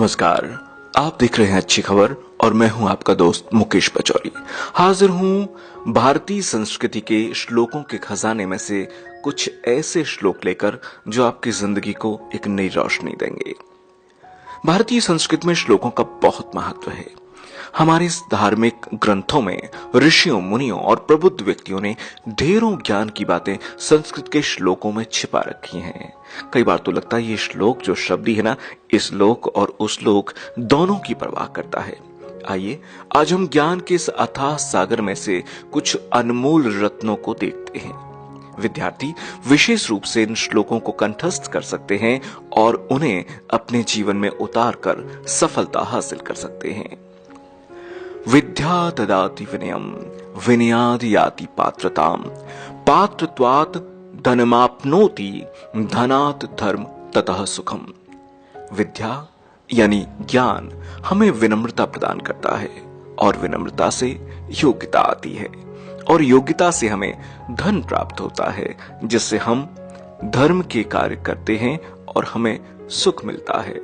नमस्कार, आप देख रहे हैं अच्छी खबर और मैं हूं आपका दोस्त मुकेश पचौरी। हाजिर हूं भारतीय संस्कृति के श्लोकों के खजाने में से कुछ ऐसे श्लोक लेकर जो आपकी जिंदगी को एक नई रोशनी देंगे। भारतीय संस्कृति में श्लोकों का बहुत महत्व है। हमारे इस धार्मिक ग्रंथों में ऋषियों, मुनियों और प्रबुद्ध व्यक्तियों ने ढेरों ज्ञान की बातें संस्कृत के श्लोकों में छिपा रखी हैं। कई बार तो लगता है ये श्लोक जो शब्द ही है ना, इस लोक और उस लोक दोनों की परवाह करता है। आइए आज हम ज्ञान के इस अथाह सागर में से कुछ अनमोल रत्नों को देखते हैं। विद्यार्थी विशेष रूप से इन श्लोकों को कंठस्थ कर सकते हैं और उन्हें अपने जीवन में उतार कर सफलता हासिल कर सकते हैं। विद्या ददाति विनयम, विनयाद याति पात्रताम, पात्रत्वात् धनमाप्नोति, धनात् धर्म ततः सुखम। विद्या यानी ज्ञान हमें विनम्रता प्रदान करता है और विनम्रता से योग्यता आती है और योग्यता से हमें धन प्राप्त होता है, जिससे हम धर्म के कार्य करते हैं और हमें सुख मिलता है।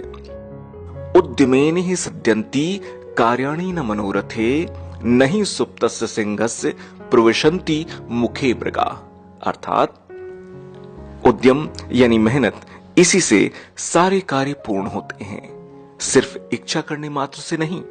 उद्यमेन ही सद्यन्ति कार्याणि न मनोरथे, नहीं सुप्तस्य सिंहस्य प्रविशन्ति मुखे मृगा। अर्थात उद्यम यानी मेहनत, इसी से सारे कार्य पूर्ण होते हैं, सिर्फ इच्छा करने मात्र से नहीं।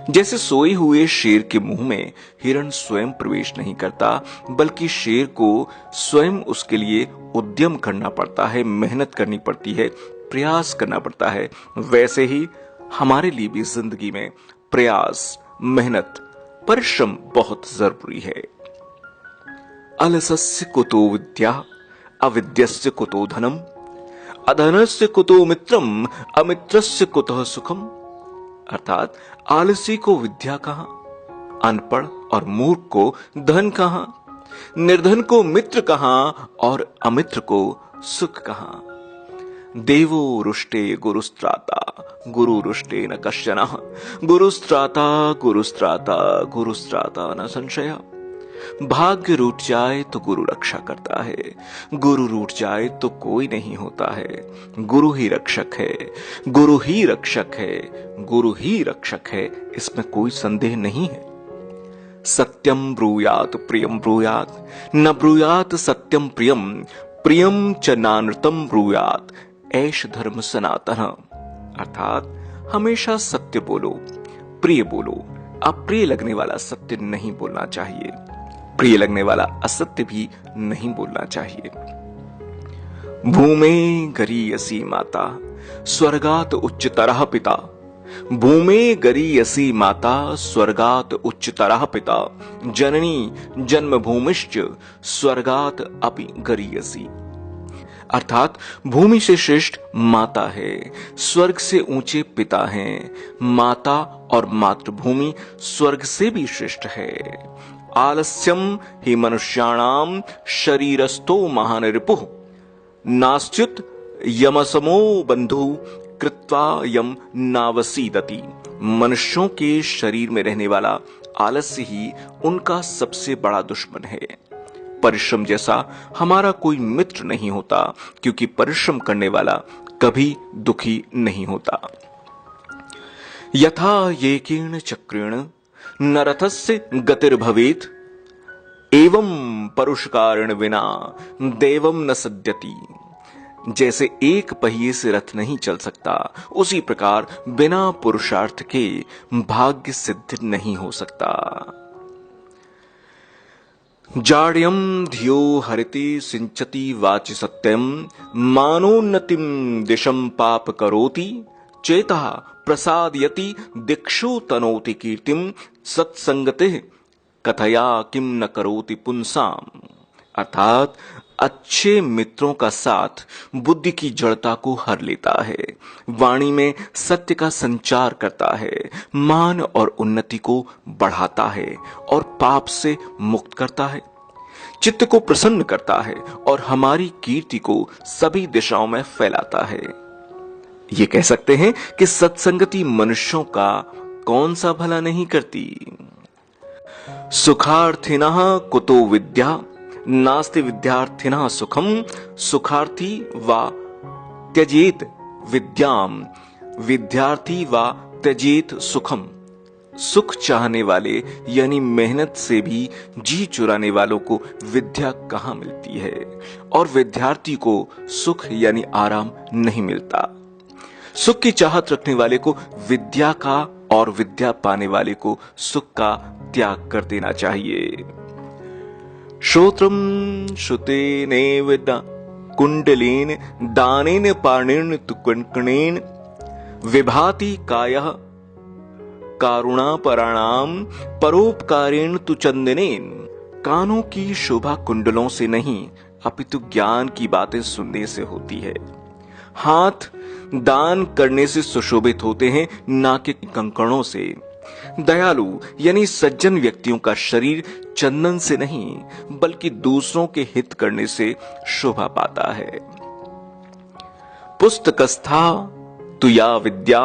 जैसे सोए हुए शेर के मुंह में हिरण स्वयं प्रवेश नहीं करता, बल्कि शेर को स्वयं उसके लिए उद्यम करना पड़ता है, मेहनत करनी पड़ती है, प्रयास करना पड़ता है। वैसे ही हमारे लिए भी जिंदगी में प्रयास, मेहनत, परिश्रम बहुत जरूरी है। अलसस्य कुतो विद्या, अविद्यस्य कुतो धनम, अधनस्य कुतो मित्रम, अमित्रस्य कुतः सुखम। अर्थात आलसी को विद्या कहां, अनपढ़ और मूर्ख को धन कहां, निर्धन को मित्र कहां और अमित्र को सुख कहां। देवो रुष्टे गुरुस्त्राता, गुरु रुष्टे न कश्चन, गुरुस्त्राता गुरुस्त्राता गुरुस्त्राता न संशय। भाग्य रूठ जाए तो गुरु रक्षा करता है, गुरु रूठ जाए तो कोई नहीं होता है। गुरु ही रक्षक है, गुरु ही रक्षक है, गुरु ही रक्षक है, इसमें कोई संदेह नहीं है। सत्यम ब्रूयात प्रियम ब्रूयात, न ब्रूयात सत्यम प्रियम, प्रियम च नानृतम ब्रूयात, ऐश धर्म सनातन। अर्थात हमेशा सत्य बोलो, प्रिय बोलो, अप्रिय लगने वाला सत्य नहीं बोलना चाहिए, प्रिय लगने वाला असत्य भी नहीं बोलना चाहिए। भूमे गरीयसी माता, स्वर्गात उच्चतरः पिता, भूमे गरीयसी माता, स्वर्गात उच्चतरः पिता, जननी जन्मभूमिश्च, स्वर्गात अपि गरीयसी। अर्थात भूमि से श्रेष्ठ माता है, स्वर्ग से ऊंचे पिता हैं, माता और मातृभूमि स्वर्ग से भी श्रेष्ठ है। आलस्यम ही मनुष्याणाम शरीरस्थो महान रिपुः, नास्त्युत यमसमो बंधु, कृत्वा यम नावसीदति। मनुष्यों के शरीर में रहने वाला आलस्य ही उनका सबसे बड़ा दुश्मन है। परिश्रम जैसा हमारा कोई मित्र नहीं होता, क्योंकि परिश्रम करने वाला कभी दुखी नहीं होता। यथा येकेन चक्रेण न रथस्य गतिर्भवेत्, एवं परुषकारेण विना देवम न सद्यति। जैसे एक पहिए से रथ नहीं चल सकता, उसी प्रकार बिना पुरुषार्थ के भाग्य सिद्ध नहीं हो सकता। जाड्यम धियो हरिति सिंचति वाचि सत्यम, मानोन्नतिम दिशम पाप करोति, चेतः प्रसादयति दिक्षु तनोति कीर्तिम, सत्संगते कथया किम न करोति पुंसाम। अर्थात अच्छे मित्रों का साथ बुद्धि की जड़ता को हर लेता है, वाणी में सत्य का संचार करता है, मान और उन्नति को बढ़ाता है और पाप से मुक्त करता है, चित्त को प्रसन्न करता है और हमारी कीर्ति को सभी दिशाओं में फैलाता है। ये कह सकते हैं कि सत्संगति मनुष्यों का कौन सा भला नहीं करती। सुखार्थिनः कुतो विद्या, नास्ति विद्यार्थिनः सुखम, सुखार्थी वा त्यजेत विद्याम, विद्यार्थी वा त्यजेत सुखम। सुख चाहने वाले यानी मेहनत से भी जी चुराने वालों को विद्या कहाँ मिलती है, और विद्यार्थी को सुख यानी आराम नहीं मिलता। सुख की चाहत रखने वाले को विद्या का और विद्या पाने वाले को सुख का त्याग कर देना चाहिए। श्रोत्रम श्रुतेनेव कुंडलेन दानेन पाणेन तु कणकणेन विभाति कायः कारुणापराणाम परोपकारेण तु चंदनेन। कानों की शोभा कुंडलों से नहीं अपितु ज्ञान की बातें सुनने से होती है। हाथ दान करने से सुशोभित होते हैं, ना कि कंकणों से। दयालु यानी सज्जन व्यक्तियों का शरीर चंदन से नहीं बल्कि दूसरों के हित करने से शोभा पाता है। पुस्तकस्था तु या विद्या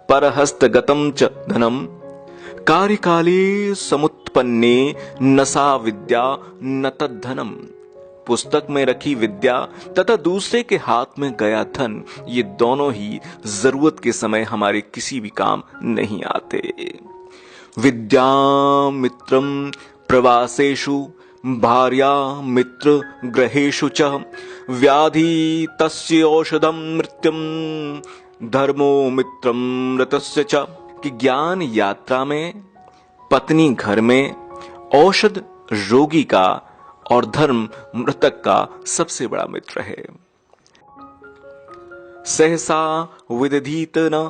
परहस्तगतम च धनम कार्यकाले समुत्पन्ने न सा विद्या न तद्धनम। पुस्तक में रखी विद्या तथा दूसरे के हाथ में गया धन, ये दोनों ही जरूरत के समय हमारे किसी भी काम नहीं आते। विद्या मित्रम प्रवासेषु भार्या मित्र ग्रहेषु च व्याधि तस्य औषधम मृत्युम धर्मो मित्रम मृतस्य च। कि ज्ञान यात्रा में, पत्नी घर में, औषध रोगी का और धर्म मृतक का सबसे बड़ा मित्र है। सहसा विदधीत न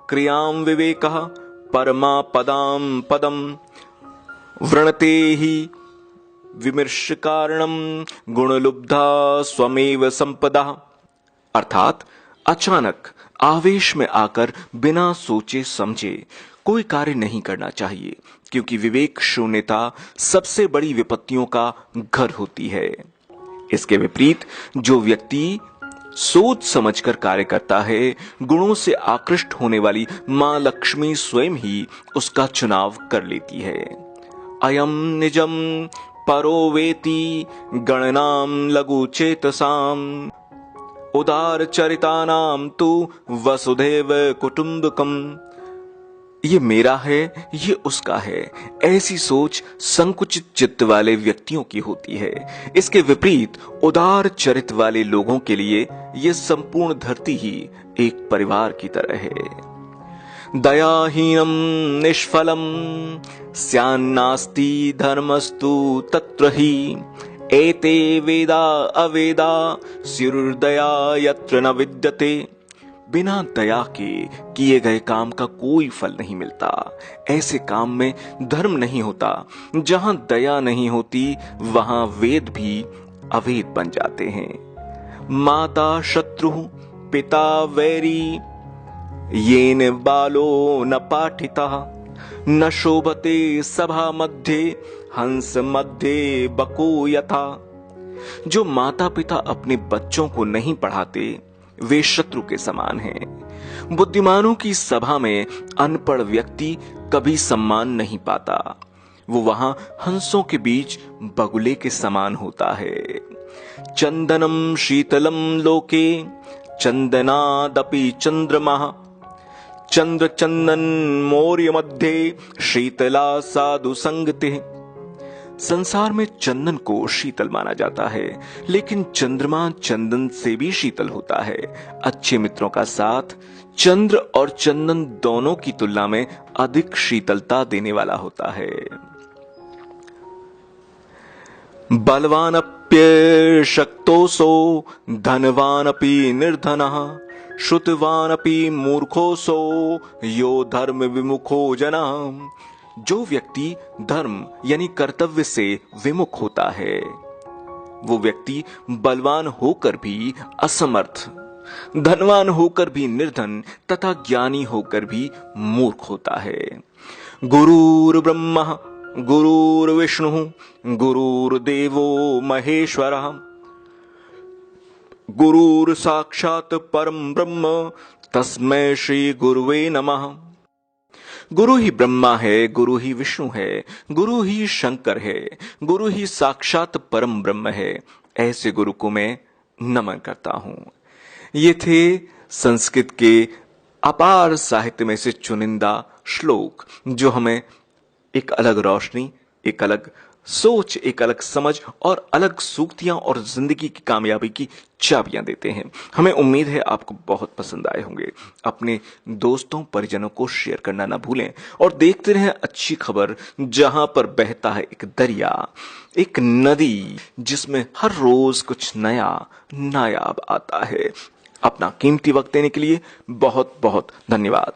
क्रियां विवेकः परमा पदाम पदम वृणते ही विमर्श कारणम गुणलुब्धा स्वमेव संपदा। अर्थात अचानक आवेश में आकर बिना सोचे समझे कोई कार्य नहीं करना चाहिए, क्योंकि विवेक शून्यता सबसे बड़ी विपत्तियों का घर होती है। इसके विपरीत जो व्यक्ति सोच समझकर कार्य करता है, गुणों से आकृष्ट होने वाली मां लक्ष्मी स्वयं ही उसका चुनाव कर लेती है। अयम निजम परो वेति गणनाम लघु चेतसाम उदार चरितानाम तु वसुधैव कुटुंबकम। ये मेरा है, ये उसका है, ऐसी सोच संकुचित चित्त वाले व्यक्तियों की होती है। इसके विपरीत उदार चरित वाले लोगों के लिए ये संपूर्ण धरती ही एक परिवार की तरह है। दयाहीनम निष्फलम स्यान्नास्ति धर्मस्तु तत्र ही एते वेदा अवेदा स्युर्दया यत्र न विद्यते। बिना दया के किए गए काम का कोई फल नहीं मिलता। ऐसे काम में धर्म नहीं होता। जहां दया नहीं होती वहां वेद भी अवेद बन जाते हैं। माता शत्रु पिता वैरी येन बालो न पाठिता न शोभते सभा मध्य हंस मध्य बको यथा। जो माता पिता अपने बच्चों को नहीं पढ़ाते वे शत्रु के समान हैं। बुद्धिमानों की सभा में अनपढ़ व्यक्ति कभी सम्मान नहीं पाता। वो वहां हंसों के बीच बगुले के समान होता है। चंदनम शीतलम लोके चंदनादपि चंद्रमा चंद्र चंदन मौर्य मध्य शीतला साधु संगते। संसार में चंदन को शीतल माना जाता है, लेकिन चंद्रमा चंदन से भी शीतल होता है। अच्छे मित्रों का साथ चंद्र और चंदन दोनों की तुलना में अधिक शीतलता देने वाला होता है। बलवानप्य शक्तोसो धनवानपि निर्धनः श्रुतवानपि मूर्खोसो यो धर्म विमुखो जनः। जो व्यक्ति धर्म यानी कर्तव्य से विमुख होता है, वो व्यक्ति बलवान होकर भी असमर्थ, धनवान होकर भी निर्धन तथा ज्ञानी होकर भी मूर्ख होता है। गुरुर् ब्रह्मा गुरुर्विष्णु गुरुर्देवो महेश्वरः गुरुर् साक्षात् परम ब्रह्म तस्मै श्री गुरुवे नमः। गुरु ही ब्रह्मा है, गुरु ही विष्णु है, गुरु ही शंकर है, गुरु ही साक्षात परम ब्रह्म है। ऐसे गुरु को मैं नमन करता हूं। ये थे संस्कृत के अपार साहित्य में से चुनिंदा श्लोक जो हमें एक अलग रोशनी, एक अलग सोच, एक अलग समझ और अलग सूक्तियां और जिंदगी की कामयाबी की चाबियां देते हैं। हमें उम्मीद है आपको बहुत पसंद आए होंगे। अपने दोस्तों परिजनों को शेयर करना ना भूलें और देखते रहें अच्छी खबर, जहां पर बहता है एक दरिया, एक नदी जिसमें हर रोज कुछ नया नायाब आता है। अपना कीमती वक्त देने के लिए बहुत बहुत धन्यवाद।